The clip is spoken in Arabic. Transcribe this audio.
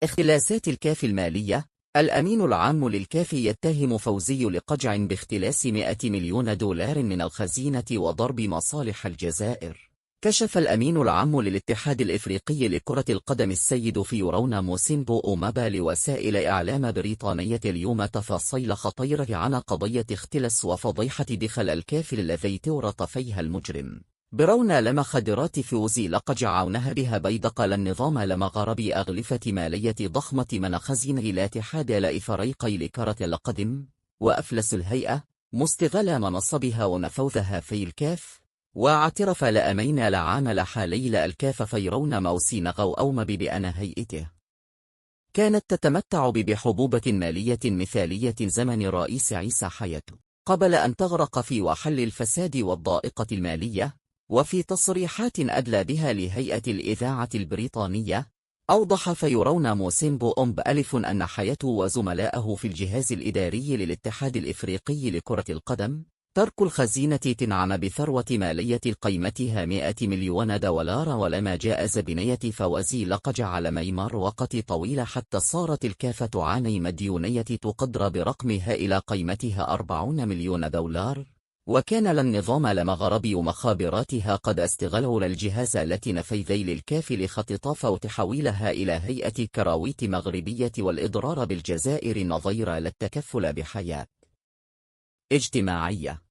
اختلاسات الكاف المالية. الأمين العام للكاف يتهم فوزي لقجع باختلاس 100 مليون دولار من الخزينة وضرب مصالح الجزائر. كشف الأمين العام للاتحاد الإفريقي لكرة القدم السيد فيورونا موسيمبو أومابا لوسائل إعلام بريطانية اليوم تفاصيل خطيرة عن قضية اختلاس وفضيحة دخل الكاف الذي تورط فيها المجرم برون لما خدرات فوزي لقجع عونها بها بيدق للنظام لما غربي أغلفة مالية ضخمة من خزين لا اتحاد لفريقي لكرة القدم وأفلس الهيئة مستغل منصبها ونفوذها في الكاف. واعترف لأمين لعامل حالي الكاف فيرون موسين أومب بأن هيئته كانت تتمتع بحبوبة مالية مثالية زمن الرئيس عيسى حياته قبل أن تغرق في وحل الفساد والضائقة المالية. وفي تصريحات أدلى بها لهيئة الإذاعة البريطانية أوضح فيرون موسيمبو أن حياته وزملائه في الجهاز الإداري للاتحاد الإفريقي لكرة القدم ترك الخزينة تنعم بثروة مالية قيمتها 100 مليون دولار ولما جاءز بنية فوزي لقجع على ميمار وقت طويل حتى صارت الكاف تعاني مديونية تقدر برقم هائل قيمتها 40 مليون دولار. وكان للنظام المغربي ومخابراتها قد استغلوا الجهاز التي نفيذي للكاف لاختطاف وتحويلها إلى هيئة كراويت مغربية والإضرار بالجزائر نظير للتكفل بحياة اجتماعية.